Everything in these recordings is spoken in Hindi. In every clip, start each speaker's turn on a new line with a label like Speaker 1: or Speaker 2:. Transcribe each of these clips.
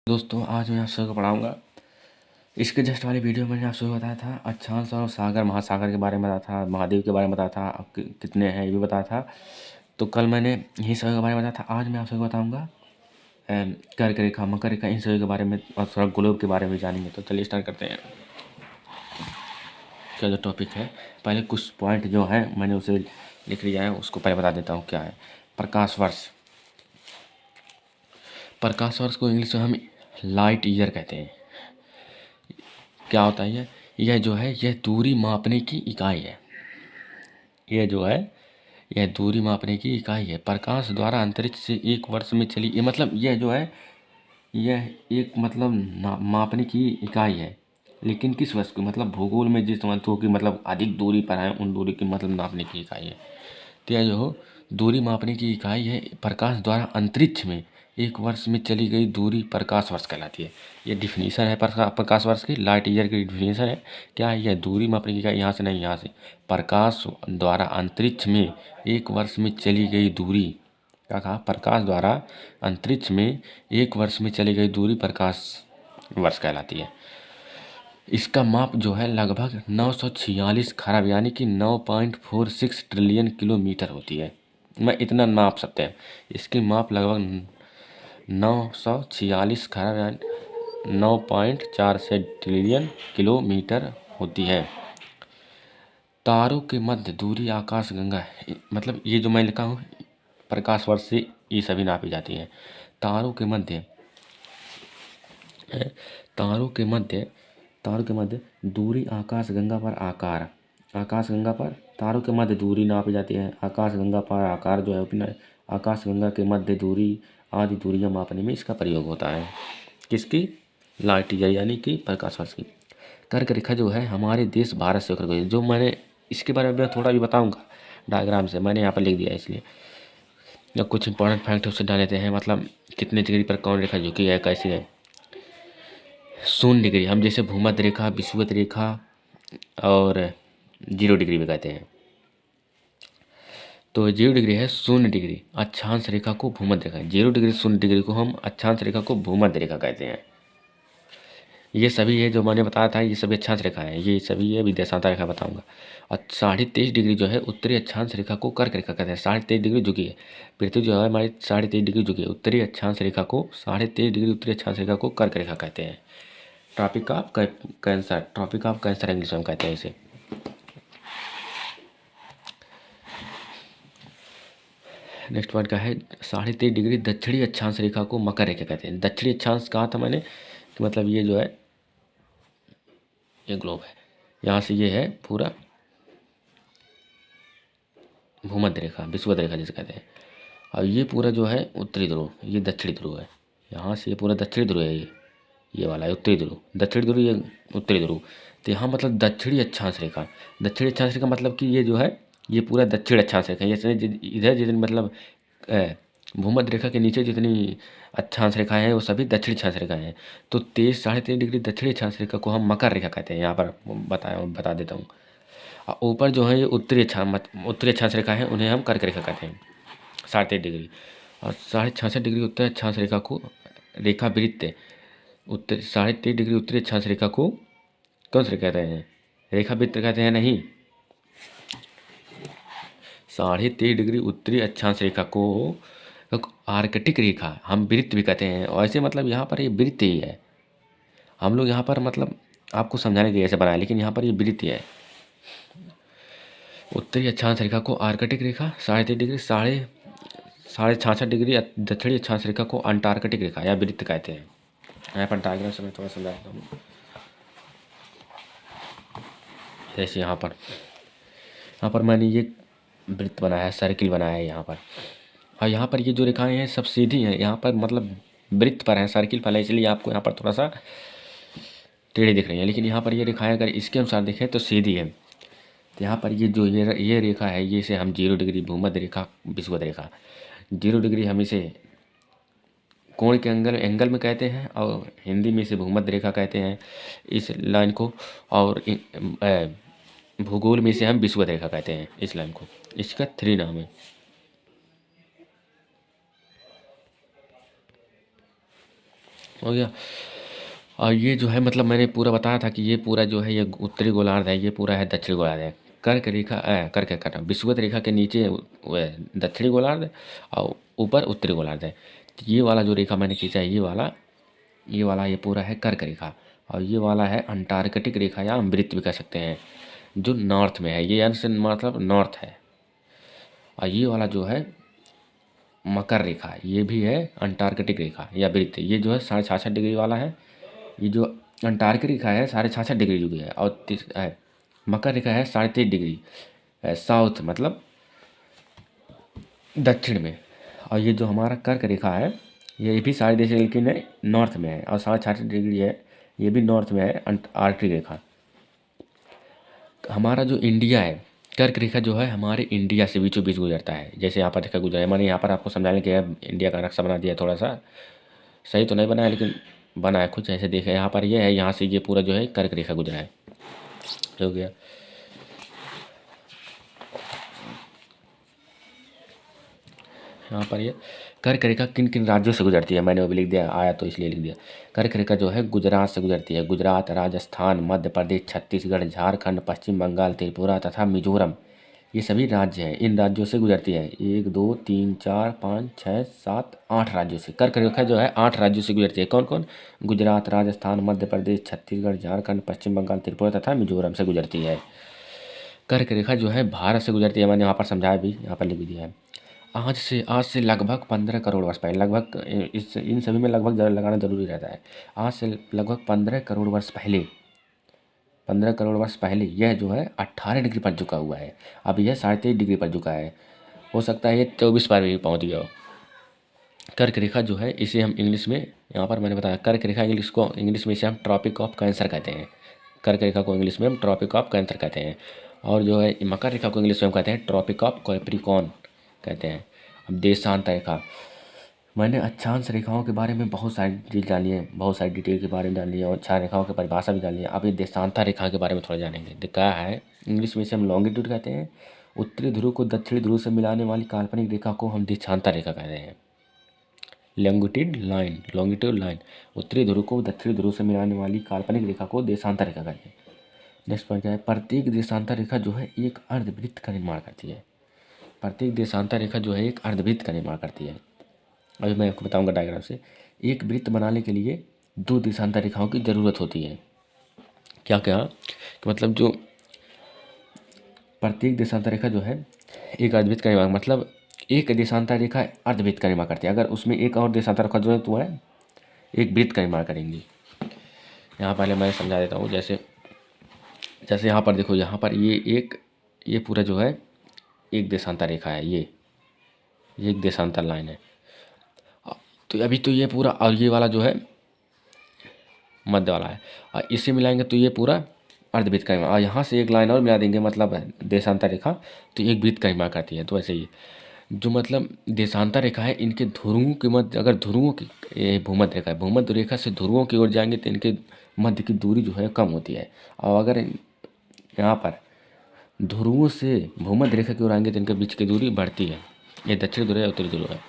Speaker 1: दोस्तों आज मैं आप सबको पढ़ाऊँगा। इसके जस्ट वाली वीडियो में मैंने आप सबको बताया था अक्षांश और सागर महासागर के बारे में बताया था, महाद्वीप के बारे में बताया था, कितने हैं ये भी बताया था। तो कल मैंने यही सभी के बारे में बताया था। आज मैं आप सबको बताऊँगा कर्क रेखा, मकर रेखा, इन सभी के बारे में और थोड़ा ग्लोब के बारे में जानेंगे। तो चलिए स्टार्ट करते हैं। क्या जो टॉपिक है, पहले कुछ पॉइंट जो है मैंने उसे लिख लिया है, उसको पहले बता देता हूँ क्या है। प्रकाश वर्ष, प्रकाश वर्ष को इंग्लिश में हम लाइट ईयर कहते हैं। क्या होता है यह जो है यह दूरी मापने की इकाई है। यह जो है यह दूरी मापने की इकाई है। प्रकाश द्वारा अंतरिक्ष से एक वर्ष में चली, ये मतलब यह जो है यह एक मतलब मापने की इकाई है। लेकिन किस वस्तु की, मतलब भूगोल में जिस वस्तुओं की मतलब अधिक दूरी पर है उन दूरी की मतलब नापने की इकाई है। तो यह जो दूरी मापने की इकाई है। प्रकाश द्वारा अंतरिक्ष में एक वर्ष में चली गई दूरी प्रकाश वर्ष कहलाती है। ये डिफिनीशन है प्रकाश वर्ष की, लाइट ईयर की डिफिनीशन है। क्या है यह दूरी मापने की इकाई, यहाँ से नहीं यहाँ से। प्रकाश द्वारा अंतरिक्ष में एक वर्ष में चली गई दूरी, क्या कहा, प्रकाश द्वारा अंतरिक्ष में एक वर्ष में चली गई दूरी प्रकाश वर्ष कहलाती है। इसका माप जो है लगभग 946 खरब यानी कि 9.46 ट्रिलियन किलोमीटर होती है। मैं इतना माप सकते हैं। इसकी माप लगभग 946 खरब यानी 9.4 ट्रिलियन किलोमीटर होती है। तारों के मध्य दूरी आकाशगंगा, मतलब ये जो मैं लिखा हूँ प्रकाश वर्ष से ये सभी नापी जाती हैं। तारों के मध्य दूरी आकाशगंगा पर आकार, आकाशगंगा पर तारों के मध्य दूरी नापी जाती है। आकाशगंगा पर आकार जो है उपनय, आकाशगंगा के मध्य दूरी आदि दूरियां मापने में इसका प्रयोग होता है। किसकी, लाइट ईयर यानी कि प्रकाश वर्ष की। कर्क रेखा जो है हमारे देश भारत से होकर गई, जो मैंने इसके बारे में थोड़ा भी बताऊंगा डायग्राम से, मैंने यहाँ पर लिख दिया है इसलिए। या कुछ इंपॉर्टेंट फैक्ट उससे डाल देते हैं, मतलब कितने डिग्री पर कौन रेखा झुकी है, कैसी है। 0 डिग्री, हम जैसे भूमध्य रेखा, विषुवत रेखा और 0 डिग्री भी कहते हैं। तो 0 डिग्री है 0 डिग्री अक्षांश रेखा को भूमध्य रेखा, 0 डिग्री 0 डिग्री को हम अक्षांश रेखा को भूमध्य रेखा कहते हैं। ये सभी है जो मैंने बताया था, ये सभी अक्षांश रेखा है, ये सभी है विदेशांतर रेखा बताऊंगा। और 23.5 डिग्री जो है उत्तरी अक्षांश रेखा को कर्क रेखा कहते हैं। 23.5 डिग्री झुकी है पृथ्वी जो है हमारी, 23.5 डिग्री झुकी है। उत्तरी अक्षांश रेखा को 23.5 डिग्री उत्तरी अक्षांश रेखा को कर्क रेखा कहते हैं। Tropic of cancer, tropic of cancer English में कहते हैं इसे। नेक्स्ट पॉइंट का है 23.5 डिग्री दक्षिणी अक्षांश रेखा को मकर रेखा कहते हैं। दक्षिणी अक्षांश कहा था मैंने कि मतलब ये जो है ये ग्लोब है, यहाँ से ये है पूरा भूमध्य रेखा, विषुवत रेखा जिसे कहते हैं। और ये पूरा जो है उत्तरी ध्रुव, ये दक्षिणी ध्रुव है। यहाँ से ये पूरा दक्षिणी ध्रुव है, ये वाला है उत्तरी ध्रुव, दक्षिणी ध्रुव ये उत्तरी ध्रुव। तो यहाँ मतलब दक्षिणी अक्षांश रेखा, दक्षिणी अक्षांश रेखा मतलब कि ये जो है ये पूरा दक्षिण अक्षांश रेखा है। ये इधर जितनी मतलब भूमध्य रेखा के नीचे जितनी अक्षांश रेखाएं हैं वो सभी दक्षिणी अक्षांश रेखाएं हैं। तो 23-23.5 डिग्री दक्षिणी अक्षांश रेखा को हम मकर रेखा कहते हैं। यहाँ पर बता देता हूँ। और ऊपर जो है ये उत्तरी अक्षांश रेखा है, उन्हें हम कर्क रेखा कहते हैं। 23.5 डिग्री और 66.5 डिग्री उत्तरी अक्षांश रेखा को रेखा वृत्त, उत्तर 23.5 डिग्री उत्तरी अक्षांश रेखा को कौन से कहते हैं, रेखा वृत्त कहते हैं नहीं। 23.5 डिग्री उत्तरी अक्षांश रेखा को आर्कटिक रेखा हम वृत्त भी कहते हैं। और ऐसे मतलब यहाँ पर ये वृत्त ही है, हम लोग यहाँ पर मतलब आपको समझाने के लिए ऐसे बनाया, लेकिन यहाँ पर ये वृत्त है। उत्तरी अक्षांश रेखा को आर्कटिक रेखा, 23.5 डिग्री 66 डिग्री दक्षिणी अक्षांश रेखा को अंटार्कटिक रेखा या वृत्त कहते हैं। यहाँ पर डायग्राम से मैं थोड़ा समझाता हूँ। जैसे यहाँ पर मैंने ये वृत्त बनाया है, सर्किल बनाया है यहाँ पर। और यहाँ पर ये जो रेखाएं हैं सब सीधी हैं, यहाँ पर मतलब वृत्त पर है, सर्किल पर है, इसलिए आपको यहाँ पर थोड़ा सा टेढ़ी दिख रही है। लेकिन यहाँ पर ये रेखाएं अगर इसके अनुसार देखें तो सीधी है। तो यहाँ पर ये जो ये रेखा है, ये से हम 0 डिग्री भूमध्य रेखा, विषुवत रेखा, 0 डिग्री हम इसे कोण के एंगल में कहते हैं, और हिंदी में इसे भूमध्य रेखा कहते हैं इस लाइन को। और भूगोल में इसे हम विषुवत रेखा कहते हैं इस लाइन को। इसका 3 नाम है। हो गया। और ये जो है मतलब मैंने पूरा बताया था कि ये पूरा जो है ये उत्तरी गोलार्ध है, ये पूरा है दक्षिणी गोलार्ध है। कर्क रेखा कर्क कर रहा हूँ, विषुवत रेखा के नीचे वो है दक्षिणी गोलार्ध और ऊपर उत्तरी गोलार्ध है। तो ये वाला जो रेखा मैंने खींचा है ये वाला ये पूरा है कर्क रेखा, और ये वाला है अंटार्कटिक रेखा या अमृत भी कह सकते हैं, जो नॉर्थ में है, ये यानी से मतलब नॉर्थ है। और ये वाला जो है मकर रेखा, ये भी है अंटार्कटिक रेखा या वृत्त, ये जो है 66.5 डिग्री वाला है। ये जो अंटार्कटिक रेखा है 66.5 डिग्री जो भी है, और मकर रेखा है 23.5 डिग्री साउथ मतलब दक्षिण में। और ये जो हमारा कर्क रेखा है ये भी 3.5 लेकिन नॉर्थ में है, और 66.5 डिग्री है, ये भी नॉर्थ में है आर्कटिक रेखा। हमारा जो इंडिया है, कर्क रेखा जो है हमारे इंडिया से बीचों बीच गुजरता है। जैसे यहाँ पर रेखा गुजरा है, मैंने यहाँ पर आपको समझाने के लिए इंडिया का नक्शा बना दिया, थोड़ा सा सही तो नहीं बना है लेकिन बना है कुछ ऐसे। देखे यहाँ पर ये है, यहाँ से ये पूरा जो है कर्क रेखा गुजरा है, हो गया। यहाँ पर ये कर्क रेखा किन किन राज्यों से गुजरती है, मैंने वो भी लिख दिया, आया तो इसलिए लिख दिया। कर्क रेखा जो है गुजरात से गुजरती है, गुजरात, राजस्थान, मध्य प्रदेश, छत्तीसगढ़, झारखंड, पश्चिम बंगाल, त्रिपुरा तथा मिजोरम, ये सभी राज्य हैं, इन राज्यों से गुजरती है। 1 2 3 4 5 6 7 8 राज्यों से कर्क रेखा जो है 8 राज्यों से गुजरती है। कौन कौन? गुजरात, राजस्थान, मध्य प्रदेश, छत्तीसगढ़, झारखंड, पश्चिम बंगाल, त्रिपुरा तथा मिजोरम से गुजरती है। कर्क रेखा जो है भारत से गुजरती है, मैंने यहाँ पर समझाया भी, यहाँ पर लिख दिया है। आज से लगभग 15 करोड़ वर्ष पहले, लगभग इस इन सभी में लगभग लगाना जरूरी रहता है। आज से लगभग 15 करोड़ वर्ष पहले, 15 करोड़ वर्ष पहले यह जो है 18 डिग्री पर झुका हुआ है। अब यह 23.5 डिग्री पर झुका है, हो सकता है ये 24 पर भी पहुँच गया हो। कर्क रेखा जो है इसे हम इंग्लिश में, यहाँ पर मैंने बताया कर्क रेखा इंग्लिश में इसे हम ट्रॉपिक ऑफ कैंसर कहते हैं। कर्क रेखा को इंग्लिश में हम ट्रॉपिक ऑफ कैंसर कहते हैं। और जो है मकर रेखा को इंग्लिश में हम कहते हैं ट्रॉपिक ऑफ कैप्रिकॉर्न कहते हैं। अब देशांतर रेखा, मैंने अक्षांश रेखाओं के बारे में बहुत सारी डिटेल जानी है, बहुत सारी डिटेल के बारे में जान लिया, और अक्षांश रेखाओं की परिभाषा भी जान लिया। अब ये देशांतर रेखा के बारे में थोड़ा जानेंगे। क्या है? इंग्लिश में इसे हम लॉन्गिट्यूड कहते हैं। उत्तरी ध्रुव को दक्षिणी ध्रुव से मिलाने वाली काल्पनिक रेखा को हम देशांतर रेखा कहते हैं। लॉन्गिट्यूड लाइन, उत्तरी ध्रुव को दक्षिणी ध्रुव से मिलाने वाली काल्पनिक रेखा को देशांतर रेखा कहते हैं। नेक्स्ट पॉइंट क्या है? प्रत्येक देशांतर रेखा जो है एक अर्धवृत्त का निर्माण करती है। प्रत्येक देशांतर रेखा जो है एक अर्धवृत्त का निर्माण करती है। अभी मैं आपको बताऊंगा डायग्राम से। एक वृत्त बनाने के लिए 2 देशांतर रेखाओं की ज़रूरत होती है। क्या क्या कि मतलब जो प्रत्येक देशांतर रेखा जो है एक अर्धवृत्त का निर्माण, मतलब एक देशांतर रेखा अर्धवृत्त का निर्माण करती है। अगर उसमें एक और देशांतर रेखा जो है तो है एक वृत्त का निर्माण करेंगी। यहाँ पहले मैं समझा देता हूँ। जैसे जैसे यहाँ पर देखो, यहाँ पर ये पूरा जो है एक देशांतर रेखा है, ये एक देशांतर लाइन है। तो अभी तो ये पूरा, और ये वाला जो है मध्य वाला है, और इसे मिलाएंगे तो ये पूरा अर्धवृत्त का निर्माण, और यहाँ से एक लाइन और मिला देंगे मतलब देशांतर रेखा, तो एक वृत्त का निर्माण करती है। तो ऐसे ही जो मतलब देशांतर रेखा है, इनके ध्रुवों के मध्य, अगर ध्रुवों की, ये भूमध्य रेखा है, भूमध्य रेखा से ध्रुवों की ओर जाएंगे तो इनके मध्य की दूरी जो है कम होती है। और अगर यहाँ पर ध्रुवों से भूमध्य रेखा की ओर आएंगे तो इनके बीच की दूरी बढ़ती है। ये दक्षिण ध्रुव है, उत्तरी ध्रुव है,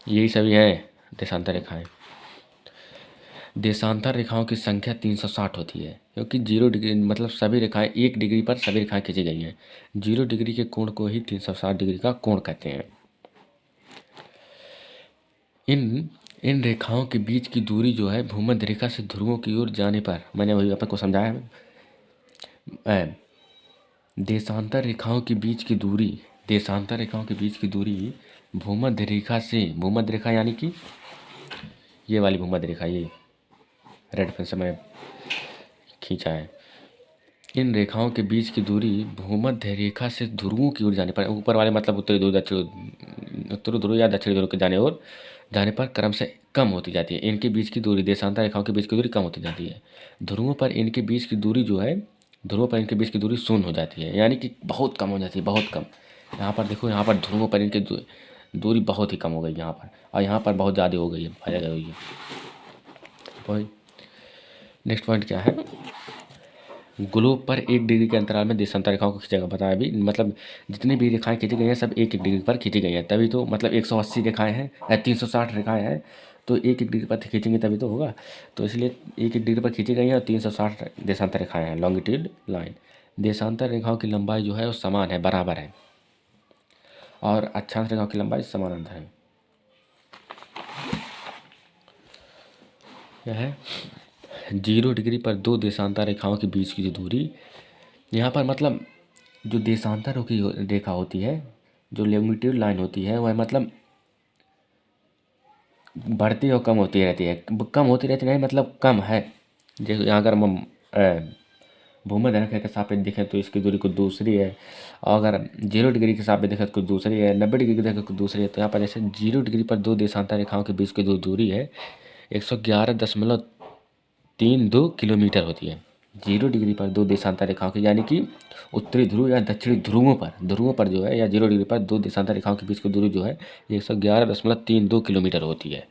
Speaker 1: यही सभी है देशांतर रेखाएं। देशांतर रेखाओं की संख्या 360 होती है, क्योंकि 0 डिग्री मतलब सभी रेखाएं 1 डिग्री पर सभी रेखाएं खींची गई हैं। 0 डिग्री के कोण को ही 360 डिग्री का कोण कहते हैं। इन रेखाओं के बीच की दूरी जो है भूमध्य रेखा से ध्रुवों की ओर जाने पर, मैंने वही आपको समझाया है, देशांतर रेखाओं के बीच की दूरी भूमध्य रेखा से, भूमध्य रेखा यानी कि ये वाली भूमध्य रेखा, ये रेड पेन से मैं खींचा है, इन रेखाओं के बीच की दूरी भूमध्य रेखा से ध्रुवों की ओर जाने पर, ऊपर वाले मतलब उत्तरी ध्रुव या दक्षिणी ध्रुव के जाने पर क्रम से कम होती जाती है। इनके बीच की दूरी, देशांतर रेखाओं के बीच की दूरी कम होती जाती है। ध्रुवों पर इनके बीच की दूरी जो है, शून्य हो जाती है, यानी कि बहुत कम हो जाती है, बहुत कम। यहाँ पर देखो, यहाँ पर ध्रुवों पर इनकी दूरी बहुत ही कम हो गई यहाँ पर, और यहाँ पर बहुत ज़्यादा हो गई है, फायदा हुई है। नेक्स्ट पॉइंट क्या है? ग्लोब पर 1 डिग्री के अंतराल में देशांतर रेखाओं को खींचेगा। बताया अभी, मतलब जितनी भी रेखाएं खींची गई हैं सब 1-1 डिग्री पर खींची गई हैं, तभी तो मतलब 180 रेखाएं हैं या 360 रेखाएं हैं, तो 1-1 डिग्री पर खींचेंगे तभी तो होगा। तो इसलिए 1-1 डिग्री पर खींची गई हैं और 360 देशांतर रेखाएं हैं, लॉन्गिट्यूड लाइन। देशांतर रेखाओं की लंबाई जो है वो समान है, बराबर है, और अक्षांश रेखाओं की लंबाई समानांतर है। यह है 0 डिग्री पर दो देशांतर रेखाओं के बीच की जो दूरी, यहाँ पर मतलब जो देशांतर की रेखा होती है, जो लॉन्गिट्यूड लाइन होती है, वह मतलब बढ़ती और कम होती रहती है। कम होती रहती नहीं, मतलब कम है। जैसे यहाँ अगर हम भूमध्य रेखा के सापेक्ष देखें तो इसकी दूरी कुछ दूसरी है, और अगर 0 डिग्री के सापेक्ष देखें तो कुछ दूसरी है, 90 डिग्री की देखें कुछ दूसरी है। तो यहाँ पर जैसे 0 डिग्री पर दो देशांतर रेखाओं के बीच की जो दूरी है 111.32 किलोमीटर होती है। 0 डिग्री पर दो देशांतर रेखाओं की, यानी कि उत्तरी ध्रुव या दक्षिणी ध्रुवों पर जो है, या 0 डिग्री पर दो देशांतर रेखाओं के बीच की दूरी जो है 111.32 किलोमीटर होती है।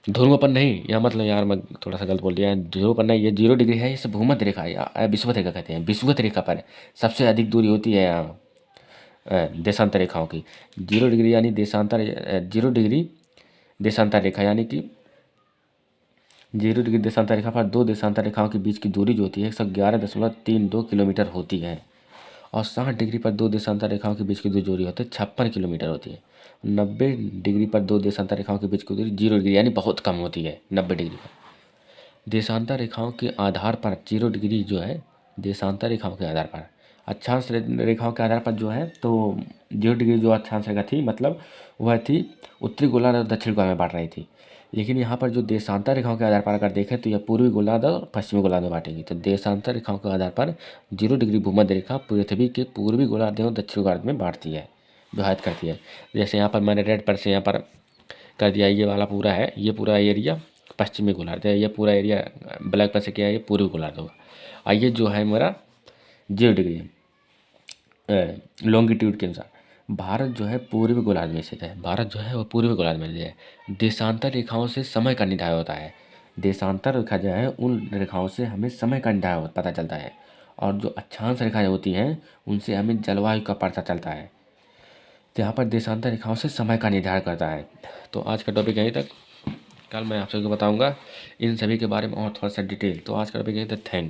Speaker 1: ध्रुवों पर नहीं, या मतलब यार मैं थोड़ा सा गलत बोल दिया, ध्रुवों पर नहीं, ये 0 डिग्री है, ये भूमध्य रेखा है या विषुवत रेखा कहते हैं। विषुवत रेखा पर सबसे अधिक दूरी होती है यहाँ देशांतर रेखाओं की। 0 डिग्री यानी देशांतर 0 डिग्री देशांतर रेखा, यानी कि 0 डिग्री देशांतर रेखा पर दो देशांतर रेखाओं के बीच की दूरी जो होती है 111.32 किलोमीटर होती है। और 60 डिग्री पर दो देशांतर रेखाओं के बीच की दूरी होती है 56 किलोमीटर होती है। 90 डिग्री पर दो देशांतर रेखाओं के बीच की दूरी 0 डिग्री यानी बहुत कम होती है 90 डिग्री पर। देशांतर रेखाओं के आधार पर 0 डिग्री जो है, देशांतर रेखाओं के आधार पर, अक्षांश रेखाओं के आधार पर जो है, तो 0 डिग्री जो अक्षांश रेखा थी मतलब वह थी उत्तरी गोलार्ध और दक्षिण गोलार्ध में बांट रही थी। लेकिन यहाँ पर जो देशांतर रेखाओं के आधार पर अगर देखें तो यह पूर्वी गोलार्ध और पश्चिमी गोलार्ध में बांटेगी। तो देशांतर रेखाओं के आधार पर 0 डिग्री भूमध्य रेखा पृथ्वी के पूर्वी गोलार्ध और दक्षिण गोलार्ध में बांटती है, विभाजित करती है। जैसे यहाँ पर मैंने रेड पर से यहाँ पर कर दिया, ये वाला पूरा है, ये पूरा एरिया पश्चिमी गोलार्ध है, ये पूरा एरिया ब्लैक पर से क्या है, ये पूर्वी गोलार्ध होगा। और ये जो है मेरा 0 डिग्री लॉन्गिट्यूड के अनुसार। भारत जो है पूर्वी गोलार्ध में स्थित है, भारत जो है वो पूर्वी गोलार्ध में है। देशांतर रेखाओं से समय का निर्धारण होता है। देशांतर रेखा जो है उन रेखाओं से हमें समय का निर्धारण पता चलता है, और जो अक्षांश रेखाएं होती हैं उनसे हमें जलवायु का पता चलता है। तो यहाँ पर देशांतर रेखाओं से समय का निर्धारण करता है। तो आज का टॉपिक यहीं तक, कल मैं आप सबको बताऊंगा इन सभी के बारे में और थोड़ा सा डिटेल। तो आज का टॉपिक यहीं तक, थैंक